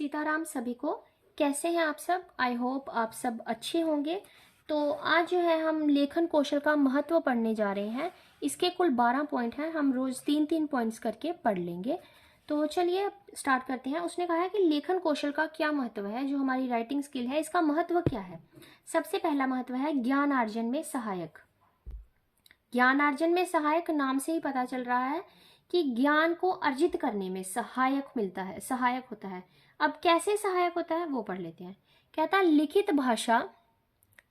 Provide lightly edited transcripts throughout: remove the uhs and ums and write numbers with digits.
सीताराम सभी को। कैसे हैं आप सब? आई होप आप सब अच्छे होंगे। तो आज जो है हम लेखन कौशल का महत्व पढ़ने जा रहे हैं। इसके कुल 12 पॉइंट हैं, हम रोज 3-3 पॉइंट्स करके पढ़ लेंगे। तो चलिए स्टार्ट करते हैं। उसने कहा है कि लेखन कौशल का क्या महत्व है, जो हमारी राइटिंग स्किल है इसका महत्व क्या है। सबसे पहला महत्व है ज्ञान अर्जन में सहायक। ज्ञानार्जन में सहायक नाम से ही पता चल रहा है कि ज्ञान को अर्जित करने में सहायक मिलता है, सहायक होता है। अब कैसे सहायक होता है वो पढ़ लेते हैं। कहता है लिखित भाषा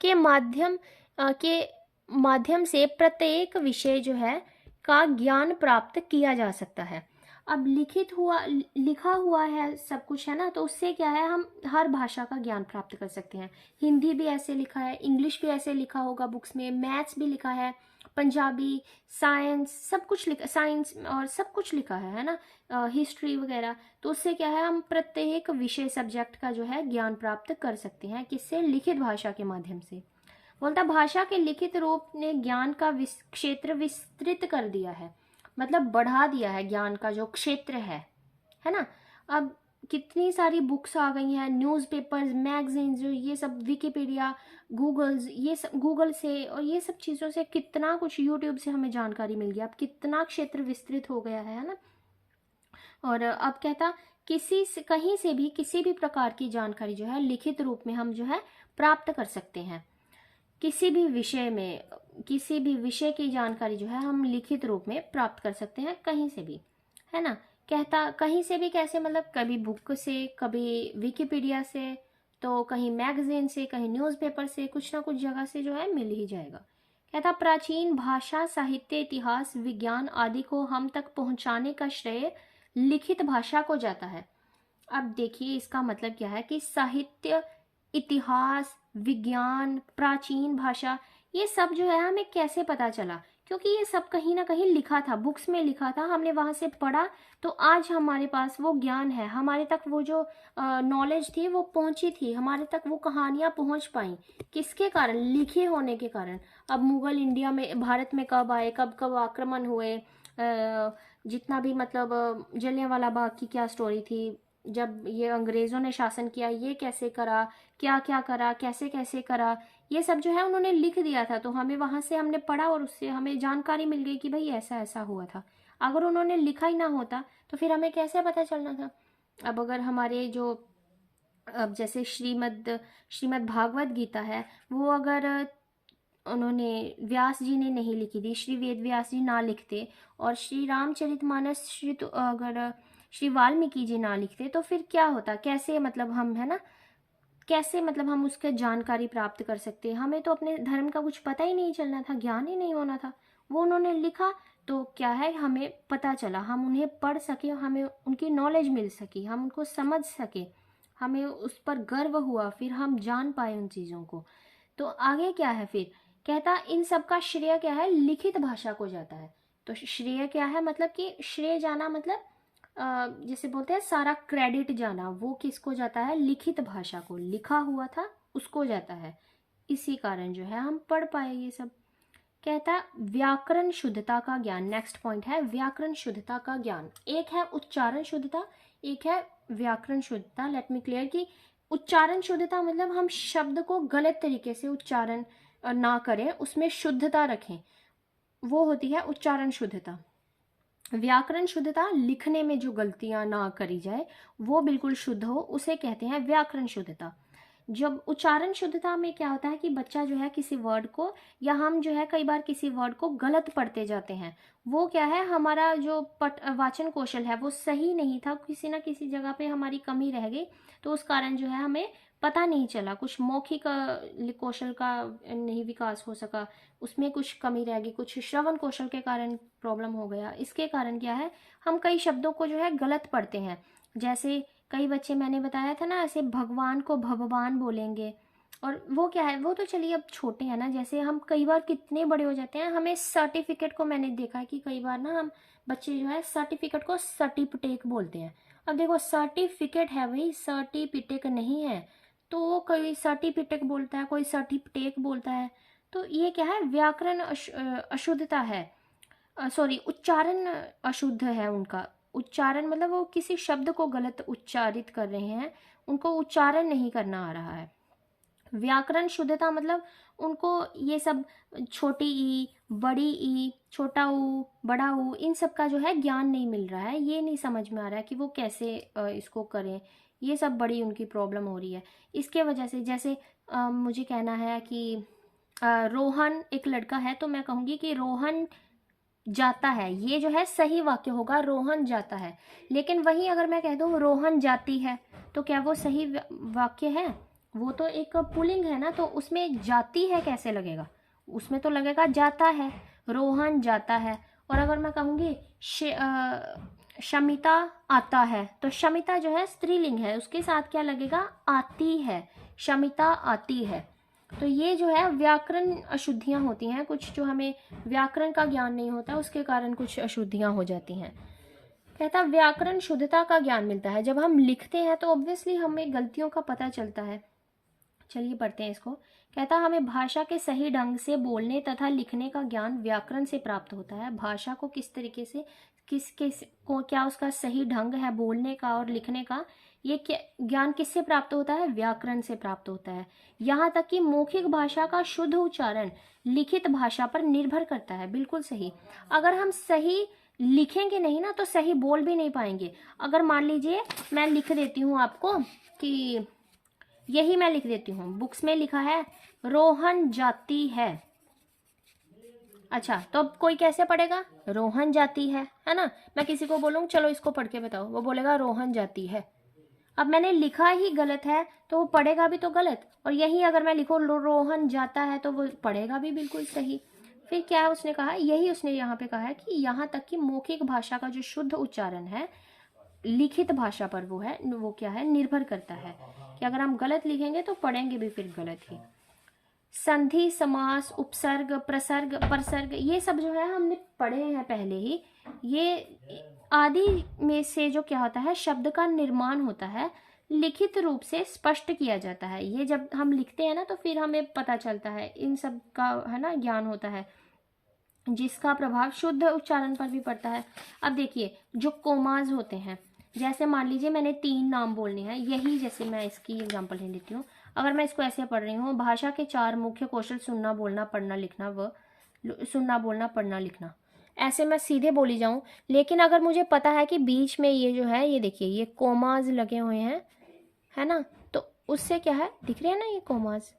के माध्यम से प्रत्येक विषय जो है का ज्ञान प्राप्त किया जा सकता है। अब लिखा हुआ है सब कुछ है ना, तो उससे क्या है, हम हर भाषा का ज्ञान प्राप्त कर सकते हैं। हिंदी भी ऐसे लिखा है, इंग्लिश भी ऐसे लिखा होगा बुक्स में, मैथ्स भी लिखा है, पंजाबी, साइंस, सब कुछ लिखा, साइंस और सब कुछ लिखा है ना, हिस्ट्री वगैरह। तो उससे क्या है, हम प्रत्येक विषय सब्जेक्ट का जो है ज्ञान प्राप्त कर सकते हैं। किससे? लिखित भाषा के माध्यम से। बोलता भाषा के लिखित रूप ने ज्ञान का क्षेत्र विस्तृत कर दिया है, मतलब बढ़ा दिया है ज्ञान का जो क्षेत्र है ना। अब कितनी सारी बुक्स आ गई हैं, न्यूज़पेपर्स, मैगजीन्स, जो ये सब, विकिपीडिया, गूगल्स, ये सब गूगल से और ये सब चीज़ों से कितना कुछ, यूट्यूब से हमें जानकारी मिल गया। अब कितना क्षेत्र विस्तृत हो गया है ना। और अब कहता कहीं से भी किसी भी प्रकार की जानकारी जो है लिखित रूप में हम जो है प्राप्त कर सकते हैं। किसी भी विषय की जानकारी जो है हम लिखित रूप में प्राप्त कर सकते हैं, कहीं से भी, है ना। कहता कहीं से भी कैसे, मतलब कभी बुक से, कभी विकिपीडिया से, तो कहीं मैगजीन से, कहीं न्यूज़पेपर से, कुछ ना कुछ जगह से जो है मिल ही जाएगा। कहता प्राचीन भाषा, साहित्य, इतिहास, विज्ञान आदि को हम तक पहुंचाने का श्रेय लिखित भाषा को जाता है। अब देखिए इसका मतलब क्या है कि साहित्य, इतिहास, विज्ञान, प्राचीन भाषा, ये सब जो है हमें कैसे पता चला? क्योंकि ये सब कहीं ना कहीं लिखा था, बुक्स में लिखा था, हमने वहां से पढ़ा, तो आज हमारे पास वो ज्ञान है, हमारे तक वो जो नॉलेज थी वो पहुंची थी, हमारे तक वो कहानियां पहुंच पाई। किसके कारण? लिखे होने के कारण। अब मुगल इंडिया में, भारत में कब आए, कब कब आक्रमण हुए, जितना भी, मतलब जलियांवाला बाग की क्या स्टोरी थी, जब ये अंग्रेजों ने शासन किया, ये कैसे करा, क्या क्या करा, कैसे कैसे करा, ये सब जो है उन्होंने लिख दिया था। तो हमें वहां से हमने पढ़ा और उससे हमें जानकारी मिल गई कि भाई ऐसा ऐसा हुआ था। अगर उन्होंने लिखा ही ना होता तो फिर हमें कैसे पता चलना था? अब अगर हमारे जो, अब जैसे श्रीमद् भागवत गीता है, वो अगर उन्होंने, व्यास जी ने नहीं लिखी थी, श्री वेद व्यास जी ना लिखते, और श्री रामचरितमानस अगर श्री वाल्मीकि जी ना लिखते, तो फिर क्या होता? कैसे, मतलब हम, है ना, कैसे, मतलब हम उसके जानकारी प्राप्त कर सकते? हमें तो अपने धर्म का कुछ पता ही नहीं चलना था, ज्ञान ही नहीं होना था। वो उन्होंने लिखा तो क्या है, हमें पता चला, हम उन्हें पढ़ सके, हमें उनकी नॉलेज मिल सकी, हम उनको समझ सके, हमें उस पर गर्व हुआ, फिर हम जान पाए उन चीज़ों को। तो आगे क्या है फिर? कहता इन सब का श्रेय क्या है? लिखित भाषा को जाता है। तो श्रेय क्या है? मतलब कि श्रेय जाना, मतलब जैसे बोलते हैं सारा क्रेडिट जाना, वो किसको जाता है? लिखित भाषा को, लिखा हुआ था उसको जाता है। इसी कारण जो है हम पढ़ पाए ये सब। कहता है व्याकरण शुद्धता का ज्ञान। नेक्स्ट पॉइंट है व्याकरण शुद्धता का ज्ञान। एक है उच्चारण शुद्धता, एक है व्याकरण शुद्धता। लेट मी क्लियर कि उच्चारण शुद्धता मतलब हम शब्द को गलत तरीके से उच्चारण ना करें, उसमें शुद्धता रखें, वो होती है उच्चारण शुद्धता। व्याकरण शुद्धता, लिखने में जो गलतियां ना करी जाए, वो बिल्कुल शुद्ध हो, उसे कहते हैं व्याकरण शुद्धता। जब उच्चारण शुद्धता में क्या होता है कि बच्चा जो है किसी वर्ड को, या हम जो है कई बार किसी वर्ड को गलत पढ़ते जाते हैं, वो क्या है, हमारा जो वाचन कौशल है वो सही नहीं था, किसी ना किसी जगह पे हमारी कमी रह गई, तो उस कारण जो है हमें पता नहीं चला, कुछ मौखिक कौशल का नहीं विकास हो सका, उसमें कुछ कमी रह गई, कुछ श्रवण कौशल के कारण प्रॉब्लम हो गया। इसके कारण क्या है, हम कई शब्दों को जो है गलत पढ़ते हैं। जैसे कई बच्चे, मैंने बताया था ना, ऐसे भगवान को भगवान बोलेंगे, और वो क्या है, वो तो चलिए अब छोटे हैं ना। जैसे हम कई बार कितने बड़े हो जाते हैं, हमें सर्टिफिकेट को, मैंने देखा है कि कई बार ना हम बच्चे जो है सर्टिफिकेट को सर्टिपिटेक बोलते हैं। अब देखो सर्टिफिकेट है भाई, सर्टिपिटेक नहीं है। तो कोई सर्टिपिटेक बोलता है, कोई सर्टिपिटेक बोलता है। तो ये क्या है, व्याकरण अशुद्धता है, सॉरी उच्चारण अशुद्ध है उनका, उच्चारण मतलब वो किसी शब्द को गलत उच्चारित कर रहे हैं, उनको उच्चारण नहीं करना आ रहा है। व्याकरण शुद्धता मतलब उनको ये सब छोटी ई, बड़ी ई, छोटा ऊ, बड़ा ऊ, इन सब का जो है ज्ञान नहीं मिल रहा है, ये नहीं समझ में आ रहा है कि वो कैसे इसको करें। ये सब बड़ी उनकी प्रॉब्लम हो रही है। इसके वजह से जैसे मुझे कहना है कि रोहन एक लड़का है, तो मैं कहूँगी कि रोहन जाता है, ये जो है सही वाक्य होगा, रोहन जाता है। लेकिन वहीं अगर मैं कह दूँ रोहन जाती है, तो क्या वो सही वाक्य है? वो तो एक पुल्लिंग है ना, तो उसमें जाती है कैसे लगेगा? उसमें तो लगेगा जाता है, रोहन जाता है। और अगर मैं कहूँगी शमिता आता है, तो शमिता जो है स्त्रीलिंग है, उसके साथ क्या लगेगा? आती है, शमिता आती है। तो ये जो है व्याकरण अशुद्धियाँ होती हैं कुछ, जो हमें व्याकरण का ज्ञान नहीं होता, उसके कारण कुछ अशुद्धियाँ हो जाती हैं। कहता व्याकरण शुद्धता का ज्ञान मिलता है, जब हम लिखते हैं तो ऑब्वियसली हमें गलतियों का पता चलता है। चलिए पढ़ते हैं इसको। कहता हमें भाषा के सही ढंग से बोलने तथा लिखने का ज्ञान व्याकरण से प्राप्त होता है। भाषा को किस तरीके से, किस को क्या उसका सही ढंग है बोलने का और लिखने का, ये ज्ञान किससे प्राप्त होता है? व्याकरण से प्राप्त होता है। यहाँ तक कि मौखिक भाषा का शुद्ध उच्चारण लिखित भाषा पर निर्भर करता है। बिल्कुल सही। अगर हम सही लिखेंगे नहीं ना, तो सही बोल भी नहीं पाएंगे। अगर मान लीजिए मैं लिख देती हूँ आपको कि यही मैं लिख देती हूँ, बुक्स में लिखा है रोहन जाती है। अच्छा, तो अब कोई कैसे पढ़ेगा? रोहन जाती है ना। मैं किसी को बोलूँ चलो इसको पढ़ के बताओ, वो बोलेगा रोहन जाती है। अब मैंने लिखा ही गलत है, तो वो पढ़ेगा भी तो गलत। और यही अगर मैं लिखूँ रोहन जाता है, तो वो पढ़ेगा भी बिल्कुल सही। फिर क्या उसने कहा, यही उसने यहाँ पे कहा है कि यहाँ तक कि मौखिक भाषा का जो शुद्ध उच्चारण है लिखित भाषा पर वो क्या है, निर्भर करता है। कि अगर हम गलत लिखेंगे तो पढ़ेंगे भी फिर गलत ही। संधि, समास, उपसर्ग, प्रसर्ग, परसर्ग, ये सब जो है हमने पढ़े हैं पहले ही। ये आदि में से जो क्या होता है, शब्द का निर्माण होता है, लिखित रूप से स्पष्ट किया जाता है। ये जब हम लिखते हैं ना, तो फिर हमें पता चलता है, इन सब का है ना ज्ञान होता है, जिसका प्रभाव शुद्ध उच्चारण पर भी पड़ता है। अब देखिए जो कोमाज होते हैं, जैसे मान लीजिए मैंने 3 नाम बोलने हैं, यही जैसे मैं इसकी एग्जांपल ले लेती हूँ। अगर मैं इसको ऐसे पढ़ रही हूँ, भाषा के 4 मुख्य कौशल सुनना, बोलना, पढ़ना, लिखना व सुनना, बोलना, पढ़ना, लिखना, ऐसे मैं सीधे बोली जाऊं। लेकिन अगर मुझे पता है कि बीच में ये जो है, ये देखिए ये कोमाज लगे हुए हैं, है ना, तो उससे क्या है, दिख रहे हैं ना ये कोमाज,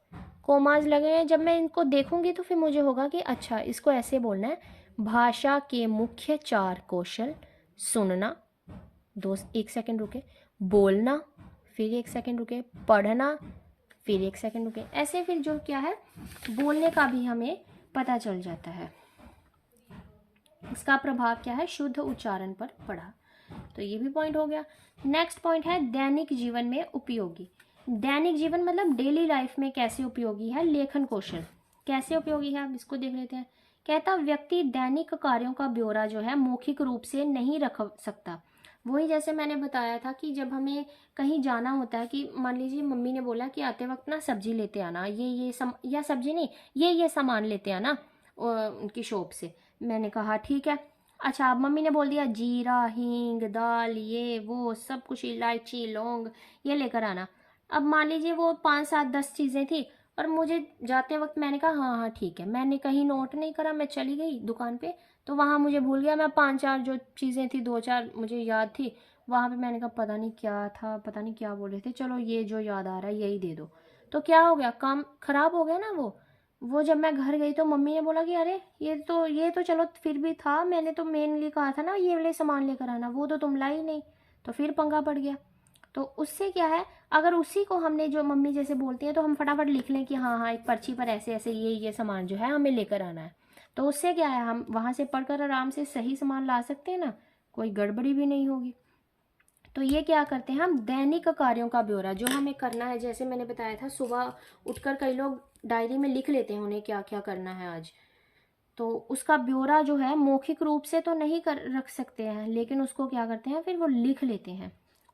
कोमाज लगे हैं। जब मैं इनको देखूंगी तो फिर मुझे होगा कि अच्छा इसको ऐसे बोलना है, भाषा के मुख्य 4 कौशल सुनना, 1 सेकंड रुके, बोलना, फिर 1 सेकंड रुके, पढ़ना, फिर 1 सेकंड रुके, ऐसे फिर जो क्या है बोलने का भी हमें पता चल जाता है। इसका प्रभाव क्या है, शुद्ध उच्चारण पर पड़ा। तो ये भी पॉइंट हो गया। नेक्स्ट पॉइंट है दैनिक जीवन में उपयोगी। दैनिक जीवन मतलब डेली लाइफ में कैसे उपयोगी है लेखन कौशल, कैसे उपयोगी है, अब इसको देख लेते हैं। कहता व्यक्ति दैनिक कार्यों का ब्यौरा जो है मौखिक रूप से नहीं रख सकता। वही जैसे मैंने बताया था कि जब हमें कहीं जाना होता है, कि मान लीजिए मम्मी ने बोला कि आते वक्त ना सब्जी लेते आना, या सब्जी नहीं, ये सामान लेते आना उनकी शॉप से। मैंने कहा ठीक है। अच्छा, अब मम्मी ने बोल दिया जीरा, हींग, दाल, ये वो सब कुछ, इलायची, लौंग, ये लेकर आना। अब मान लीजिए वो 5, 7, 10 चीज़ें थी, और मुझे जाते वक्त मैंने कहा हाँ हाँ ठीक है, मैंने कहीं नोट नहीं करा, मैं चली गई दुकान पे, तो वहाँ मुझे भूल गया, मैं 5, 4 जो चीज़ें थी, 2, 4 मुझे याद थी, वहाँ पे मैंने कहा पता नहीं क्या था, पता नहीं क्या बोले थे, चलो ये जो याद आ रहा है यही दे दो। तो क्या हो गया, काम खराब हो गया ना। वो जब मैं घर गई तो मम्मी ने बोला कि अरे ये तो चलो फिर भी था, मैंने तो मेनली कहा था ना ये वाले सामान लेकर आना, वो तो तुम लाई नहीं, तो फिर पंगा पड़ गया। तो उससे क्या है, अगर उसी को हमने जो मम्मी जैसे बोलती हैं तो हम फटाफट लिख लें कि हाँ हाँ एक पर्ची पर ऐसे ऐसे ये सामान जो है हमें लेकर आना है, तो उससे क्या है हम वहाँ से पढ़कर आराम से सही सामान ला सकते हैं ना, कोई गड़बड़ी भी नहीं होगी। तो ये क्या करते हैं, हम दैनिक कार्यों का ब्यौरा जो हमें करना है, जैसे मैंने बताया था सुबह उठकर कई लोग डायरी में लिख लेते हैं उन्हें क्या क्या करना है आज, तो उसका ब्यौरा जो है मौखिक रूप से तो नहीं रख सकते हैं, लेकिन उसको क्या करते हैं फिर वो लिख लेते हैं।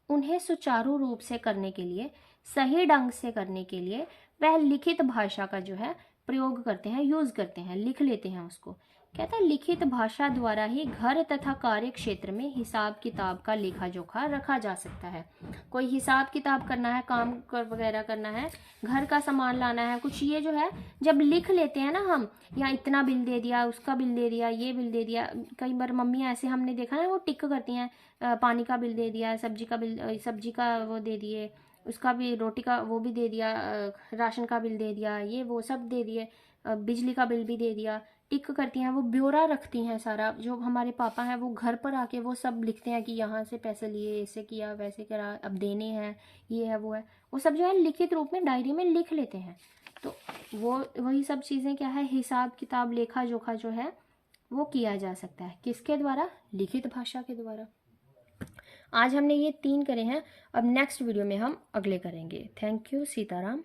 उन्हें सुचारू रूप से करने के लिए, सही ढंग से करने के लिए वह लिखित भाषा का जो है प्रयोग करते हैं, यूज करते हैं, लिख लेते हैं उसको। कहता है लिखित भाषा द्वारा ही घर तथा कार्य क्षेत्र में हिसाब किताब का लेखा जोखा रखा जा सकता है। कोई हिसाब किताब करना है, काम कर वगैरह करना है, घर का सामान लाना है, कुछ ये जो है जब लिख लेते हैं ना हम, या इतना बिल दे दिया, उसका बिल दे दिया, ये बिल दे दिया। कई बार मम्मियाँ ऐसे हमने देखा ना, वो टिक करती हैं, पानी का बिल दे दिया, सब्जी का बिल, सब्जी का वो दे दिए, उसका भी, रोटी का वो भी दे दिया, राशन का बिल दे दिया, ये वो सब दे दिए, बिजली का बिल भी दे दिया। टिक करती हैं, वो ब्यौरा रखती हैं सारा। जो हमारे पापा हैं वो घर पर आके वो सब लिखते हैं कि यहाँ से पैसे लिए, ऐसे किया, वैसे करा, अब देने हैं, ये है वो है, वो सब जो है लिखित रूप में डायरी में लिख लेते हैं। तो वो वही सब चीज़ें क्या है, हिसाब किताब लेखा जोखा जो है वो किया जा सकता है। किसके द्वारा? लिखित भाषा के द्वारा। आज हमने ये 3 करे हैं, अब नेक्स्ट वीडियो में हम अगले करेंगे। Thank you. सीताराम।